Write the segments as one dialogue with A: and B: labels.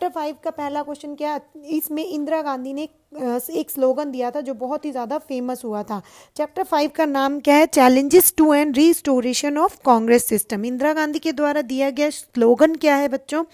A: Chapter 5 का पहला question क्या, इसमें इंदिरा गांधी ने एक स्लोगन दिया था जो बहुत ही ज़्यादा फेमस हुआ था। चैप्टर 5 का नाम क्या है, challenges to and restoration of Congress system. Indira Gandhi के द्वारा दिया गया स्लोगन क्या है बच्चों,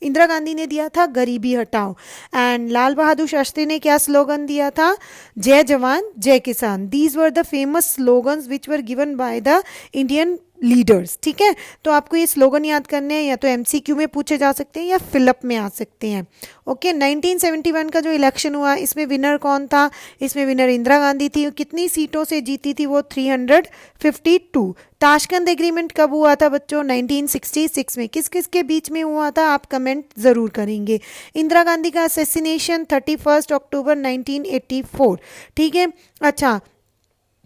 A: इंदिरा गांधी ने दिया था गरीबी हटाओ। एंड लाल बहादुर शास्त्री ने क्या स्लोगन दिया था, जय जवान जय किसान। These were the famous slogans which were given by the Indian leaders. ठीक है, तो आपको ये स्लोगन याद करने हैं, या तो एमसीक्यू में पूछे जा सकते हैं या फिलअप में आ सकते हैं। ओके, 1971 का जो इलेक्शन हुआ इसमें विनर कौन था, इसमें विनर इंदिरा गांधी थी। कितनी सीटों से जीती थी वो, 352। ताशकंद एग्रीमेंट कब हुआ था बच्चों, 1966 में। किस किस के बीच में हुआ था, आप कमेंट ज़रूर करेंगे। इंदिरा गांधी का असैसिनेशन 31 अक्टूबर 1984। ठीक है, अच्छा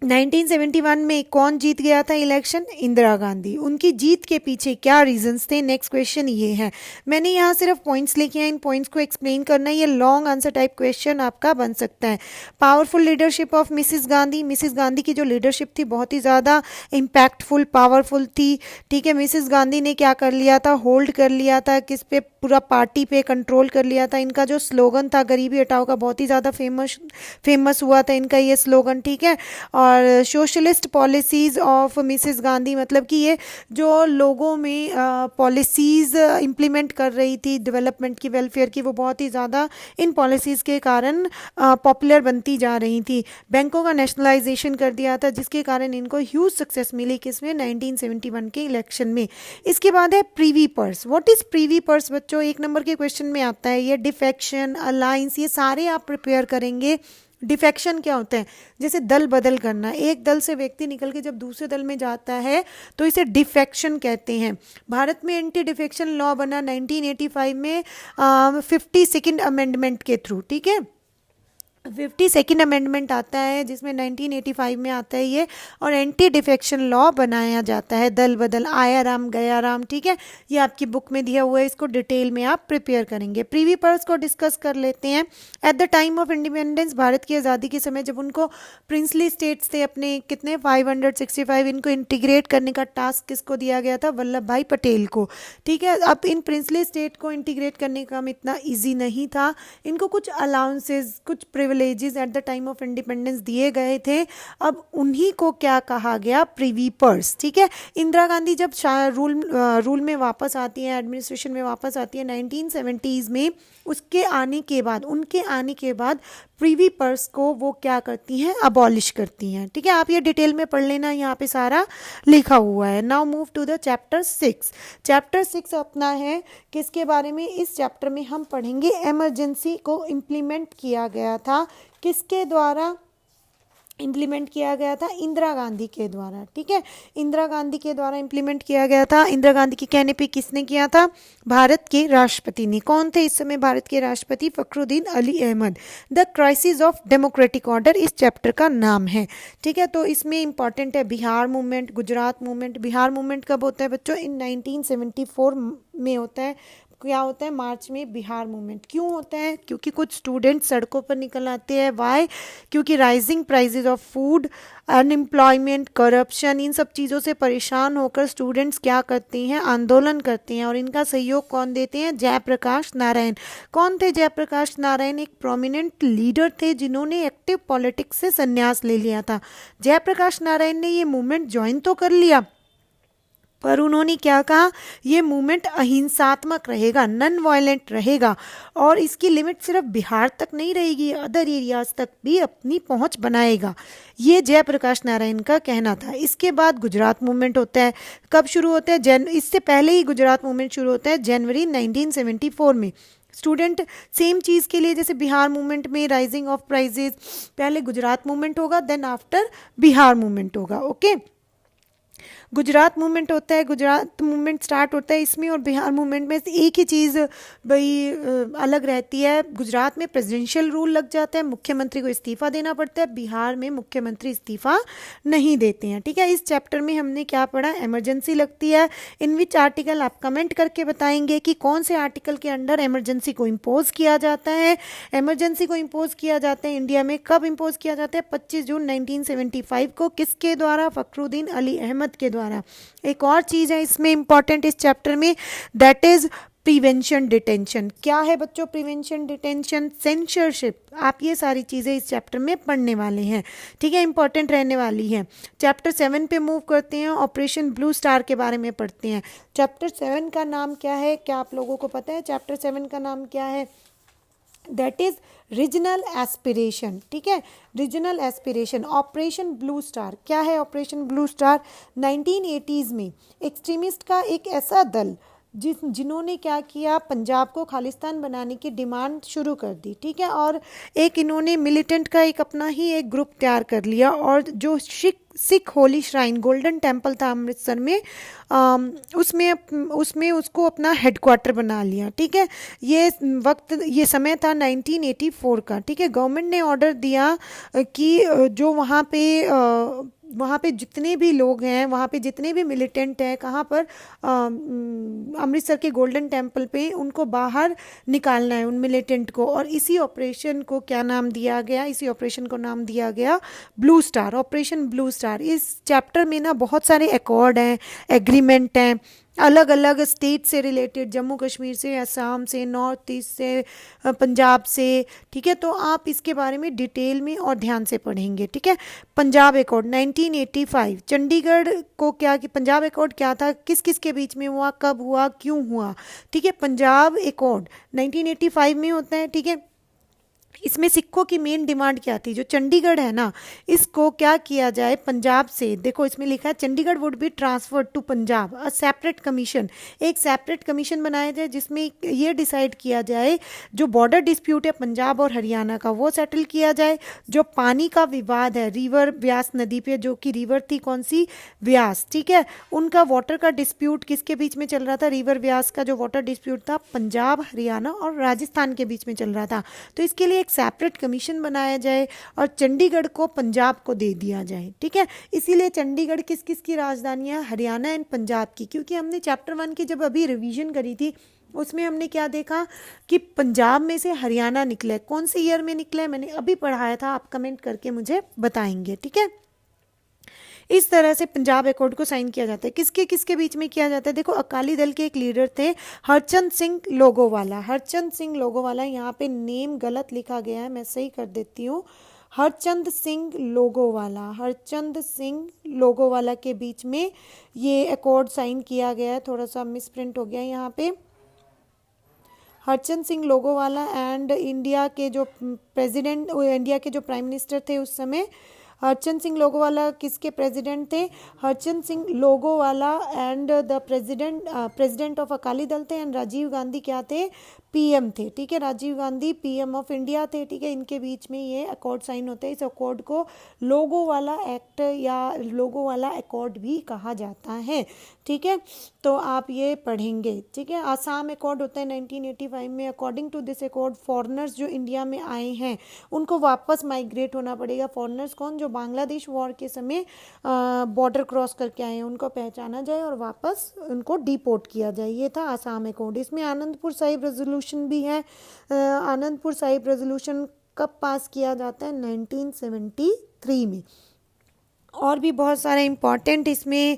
A: 1971 में कौन जीत गया था इलेक्शन, इंदिरा गांधी। उनकी जीत के पीछे क्या रीजंस थे, नेक्स्ट क्वेश्चन ये है। मैंने यहाँ सिर्फ पॉइंट्स लिखे हैं, इन पॉइंट्स को एक्सप्लेन करना है, ये लॉन्ग आंसर टाइप क्वेश्चन आपका बन सकता है। Powerful leadership of Mrs Gandhi, Mrs Gandhi की जो लीडरशिप थी बहुत ही ज़्यादा इम्पैक्टफुल पावरफुल थी। ठीक है, मिसिस गांधी ने क्या कर लिया था, होल्ड कर लिया था किस पे, पूरा पार्टी पे कंट्रोल कर लिया था। इनका जो स्लोगन था गरीबी हटाओ का बहुत ही ज़्यादा फेमस हुआ था इनका ये स्लोगन। ठीक है, और socialist policies of Mrs Gandhi, मतलब कि ये जो लोगों में पॉलिसीज़ इम्प्लीमेंट कर रही थी डेवलपमेंट की, वेलफेयर की, वो बहुत ही ज़्यादा इन पॉलिसीज़ के कारण पॉपुलर बनती जा रही थी। बैंकों का नेशनलाइजेशन कर दिया था जिसके कारण इनको ह्यूज सक्सेस मिली किसमें, 1971 के इलेक्शन में। इसके बाद है Privi purse. What is Privi purse बच्चों, एक नंबर के क्वेश्चन में आता है ये। डिफेक्शन, अलायंस, ये सारे आप प्रिपेयर करेंगे। डिफेक्शन क्या होता है, जैसे दल बदल करना, एक दल से व्यक्ति निकल के जब दूसरे दल में जाता है तो इसे डिफेक्शन कहते हैं। भारत में एंटी डिफेक्शन लॉ बना 1985 में 52nd अमेंडमेंट के थ्रू। ठीक है, 52nd अमेंडमेंट आता है जिसमें 1985 में आता है ये, और एंटी डिफेक्शन लॉ बनाया जाता है। दल बदल, आया राम गया राम। ठीक है, ये आपकी बुक में दिया हुआ है, इसको डिटेल में आप प्रिपेयर करेंगे। प्रीवी पर्स को डिस्कस कर लेते हैं। At the time of independence, Bharat की आज़ादी के समय जब उनको प्रिंसली स्टेट्स थे अपने कितने 565, इनको इंटीग्रेट करने का टास्क किसको दिया गया था, वल्लभ भाई पटेल को। ठीक है, अब इन प्रिंसली स्टेट को इंटीग्रेट करने का इतना ईजी नहीं था, इनको कुछ अलाउंसेज, कुछ privileges at the time of independence दिए गए थे। अब उन्हीं को क्या कहा गया, प्रीवी पर्स। ठीक है, इंदिरा गांधी जब रूल में वापस आती है, एडमिनिस्ट्रेशन में वापस आती है 1970s में, उसके आने के बाद, उनके आने के बाद प्रीवी पर्स को वो क्या करती हैं, अबॉलिश करती हैं। ठीक है, आप ये डिटेल में पढ़ लेना, यहाँ पे सारा लिखा हुआ है। Now move to the chapter 6। Chapter 6 अपना है किसके बारे में, इस चैप्टर में हम पढ़ेंगे इमरजेंसी को इम्प्लीमेंट किया गया था, किसके द्वारा इम्प्लीमेंट किया गया था, इंदिरा गांधी के द्वारा। ठीक है, इंदिरा गांधी के द्वारा इम्प्लीमेंट किया गया था। इंदिरा गांधी के कहने पे किसने किया था, भारत के राष्ट्रपति ने। कौन थे इस समय भारत के राष्ट्रपति, Fakhruddin Ali Ahmed. The crisis of democratic order इस चैप्टर का नाम है। ठीक है, तो इसमें इंपॉर्टेंट है Bihar movement, Gujarat movement. Bihar movement कब होता है बच्चों, इन 1974 में होता है। क्या होता है, मार्च में बिहार मूवमेंट। क्यों होता है, क्योंकि कुछ स्टूडेंट सड़कों पर निकल आते हैं। वाई, क्योंकि rising prices of food, unemployment, corruption, इन सब चीज़ों से परेशान होकर स्टूडेंट्स क्या करते हैं, आंदोलन करते हैं। और इनका सहयोग कौन देते हैं, जयप्रकाश नारायण। कौन थे जयप्रकाश नारायण, एक प्रोमिनेंट लीडर थे जिन्होंने एक्टिव पॉलिटिक्स से संन्यास ले लिया था। जयप्रकाश नारायण ने ये मूवमेंट ज्वाइन तो कर लिया, पर उन्होंने क्या कहा, ये मूवमेंट अहिंसात्मक रहेगा, नॉन वायलेंट रहेगा, और इसकी लिमिट सिर्फ बिहार तक नहीं रहेगी, अदर एरियाज तक भी अपनी पहुंच बनाएगा। ये जयप्रकाश नारायण का कहना था। इसके बाद गुजरात मूवमेंट होता है। कब शुरू होता है, इससे पहले ही गुजरात मूवमेंट शुरू होता है जनवरी 1974 में। स्टूडेंट सेम चीज़ के लिए, जैसे बिहार मूवमेंट में राइजिंग ऑफ प्राइजेस, पहले गुजरात मूवमेंट होगा, देन आफ्टर बिहार मूवमेंट होगा। ओके, गुजरात मूवमेंट होता है, गुजरात मूवमेंट स्टार्ट होता है इसमें, और बिहार मूवमेंट में एक ही चीज़ भाई अलग रहती है। गुजरात में प्रेसिडेंशियल रूल लग जाता है, मुख्यमंत्री को इस्तीफा देना पड़ता है। बिहार में मुख्यमंत्री इस्तीफा नहीं देते हैं। ठीक है, इस चैप्टर में हमने क्या पढ़ा, इमरजेंसी लगती है। इन विच आर्टिकल, आप कमेंट करके बताएंगे कि कौन से आर्टिकल के अंडर इमरजेंसी को इम्पोज किया जाता है। इमरजेंसी को इम्पोज किया जाता है इंडिया में कब इम्पोज किया जाता है, 25 जून 1975 को। किसके द्वारा, फखरुद्दीन अली अहमद के द्वारा। एक और चीज़ है इसमें इंपॉर्टेंट इस चैप्टर में, दैट इज प्रिवेंशन डिटेंशन। क्या है बच्चों प्रिवेंशन डिटेंशन? सेंसरशिप। आप ये सारी चीज़ें इस चैप्टर में पढ़ने वाले हैं, ठीक है, इंपॉर्टेंट रहने वाली हैं। चैप्टर 7 पे मूव करते हैं, ऑपरेशन ब्लू स्टार के बारे में पढ़ते हैं। चैप्टर 7 का नाम क्या है, क्या आप लोगों को पता है चैप्टर 7 का नाम क्या है? दैट इज रीजनल एस्पिरेशन, ठीक है, regional aspiration. Operation blue star क्या है? ऑपरेशन ब्लू स्टार 1980s में एक्सट्रीमिस्ट का एक ऐसा दल जिन्होंने क्या किया, पंजाब को खालिस्तान बनाने की डिमांड शुरू कर दी, ठीक है, और एक इन्होंने मिलिटेंट का एक अपना ही एक ग्रुप तैयार कर लिया, और जो Sikh Holi shrine golden temple था अमृतसर में, उसमें उसको अपना हेडक्वार्टर बना लिया, ठीक है। ये समय था 1984 का, ठीक है। गवर्नमेंट ने ऑर्डर दिया कि जो वहाँ पे जितने भी लोग हैं, वहाँ पे जितने भी मिलिटेंट हैं, कहाँ पर अमृतसर के गोल्डन टेम्पल पे, उनको बाहर निकालना है उन मिलिटेंट को। और इसी ऑपरेशन को क्या नाम दिया गया? इसी ऑपरेशन को नाम दिया गया blue star, operation blue star. इस चैप्टर में ना बहुत सारे अकॉर्ड हैं, एग्रीमेंट हैं, अलग अलग स्टेट से रिलेटेड, जम्मू कश्मीर से, असम से, नॉर्थ ईस्ट से, पंजाब से, ठीक है। तो आप इसके बारे में डिटेल में और ध्यान से पढ़ेंगे, ठीक है। पंजाब अकॉर्ड 1985, चंडीगढ़ को क्या कि पंजाब अकॉर्ड क्या था, किस किस के बीच में हुआ, कब हुआ, क्यों हुआ, ठीक है। पंजाब अकॉर्ड 1985 में होता है, ठीक है। इसमें सिखों की मेन डिमांड क्या थी? जो चंडीगढ़ है ना, इसको क्या किया जाए, पंजाब से, देखो इसमें लिखा है Chandigarh would be transferred to Punjab, a separate commission, एक सेपरेट कमीशन बनाया जाए जिसमें ये डिसाइड किया जाए जो बॉर्डर डिस्प्यूट है पंजाब और हरियाणा का, वो सेटल किया जाए। जो पानी का विवाद है रिवर व्यास नदी पे, जो कि रिवर थी कौन सी? व्यास, ठीक है। उनका वाटर का डिस्प्यूट किसके बीच में चल रहा था? रिवर व्यास का जो वाटर डिस्प्यूट था पंजाब, हरियाणा और राजस्थान के बीच में चल रहा था। तो इसके लिए एक सेपरेट कमीशन बनाया जाए और चंडीगढ़ को पंजाब को दे दिया जाए, ठीक है। इसीलिए चंडीगढ़ किस किस की राजधानी है? हरियाणा एंड पंजाब की। क्योंकि हमने चैप्टर 1 की जब अभी रिवीजन करी थी, उसमें हमने क्या देखा कि पंजाब में से हरियाणा निकला है। कौन से ईयर में निकला है मैंने अभी पढ़ाया था, आप कमेंट करके मुझे बताएंगे, ठीक है। इस तरह से पंजाब अकॉर्ड को साइन किया जाता है। किसके किसके बीच में किया जाता है? देखो अकाली दल के एक लीडर थे हरचंद सिंह लोगोवाला। हरचंद सिंह लोगोवाला, यहाँ पे नेम गलत लिखा गया है, मैं सही कर देती हूँ। हरचंद सिंह लोगोवाला, हरचंद सिंह लोगोवाला के बीच में ये अकॉर्ड साइन किया गया है। थोड़ा सा मिसप्रिंट हो गया है यहाँ पे। हरचंद सिंह लोगोवाला एंड इंडिया के जो प्रेसिडेंट, इंडिया के जो प्राइम मिनिस्टर थे उस समय, हरचंद सिंह लोगोवाला किसके प्रेसिडेंट थे? Harchand Singh Longowal and the president of Akali Dal थे, एंड राजीव गांधी क्या थे? पीएम थे, ठीक है। Rajiv Gandhi PM of India थे, ठीक है। इनके बीच में ये अकॉर्ड साइन होते हैं। इस अकॉर्ड को लोगोवाला एक्ट या लोगोवाला अकॉर्ड भी कहा जाता है, ठीक है। तो आप ये पढ़ेंगे, ठीक है। आसाम अकॉर्ड होता है 1985 में। According to this accord foreigners जो इंडिया में आए हैं उनको वापस माइग्रेट होना पड़ेगा। फॉरेनर्स कौन? जो बांग्लादेश वॉर के समय बॉर्डर क्रॉस करके आए हैं, उनको पहचाना जाए और वापस उनको डिपोर्ट किया जाए। ये था आसाम अकॉर्ड। इसमें आनंदपुर साहिब रेजोल्यूशन भी है। आनंदपुर साहिब रेजोल्यूशन कब पास किया जाता है? 1973 में। और भी बहुत सारे इम्पॉर्टेंट इसमें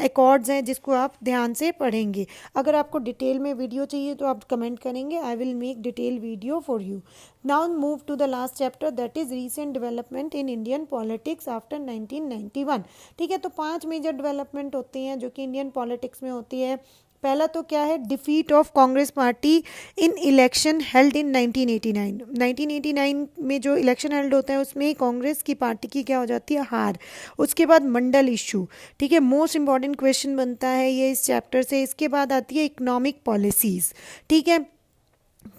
A: अकॉर्ड्स हैं जिसको आप ध्यान से पढ़ेंगे। अगर आपको डिटेल में वीडियो चाहिए तो आप कमेंट करेंगे, I will make detail video for you. Now move to the last chapter, that is recent development in Indian politics after 1991, ठीक है। तो 5 मेजर डेवलपमेंट होते हैं जो कि इंडियन पॉलिटिक्स में होती है। पहला तो क्या है? Defeat of Congress party in election held in 1989। 1989 में जो इलेक्शन हेल्ड होता है उसमें कांग्रेस की पार्टी की क्या हो जाती है? हार। उसके बाद मंडल इशू, ठीक है, मोस्ट इंपॉर्टेंट क्वेश्चन बनता है ये इस चैप्टर से। इसके बाद आती है इकोनॉमिक पॉलिसीज, ठीक है।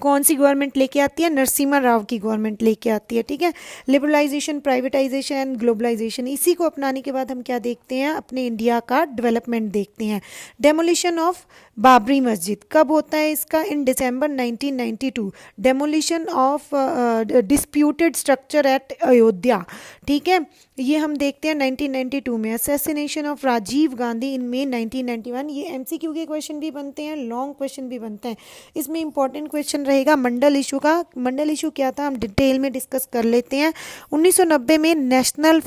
A: कौन सी गवर्नमेंट लेके आती है? नरसिम्हा राव की गवर्नमेंट लेके आती है, ठीक है। लिबरलाइजेशन, प्राइवेटाइजेशन एंड ग्लोबलाइजेशन, इसी को अपनाने के बाद हम क्या देखते हैं? अपने इंडिया का डेवलपमेंट देखते हैं। डेमोलिशन ऑफ बाबरी मस्जिद कब होता है इसका? इन दिसंबर 1992। Demolition of disputed structure eight Ayodhya, ठीक है, ये हम देखते हैं 1992 में। असैसिनेशन ऑफ राजीव गांधी इन मई 1991। ये एमसीक्यू के क्वेश्चन भी बनते हैं, लॉन्ग क्वेश्चन भी बनते हैं। इसमें इंपॉर्टेंट क्वेश्चन रहेगा मंडल इशू का। मंडल इशू क्या था हम डिटेल में डिस्कस कर लेते हैं। 1990 में नेशनल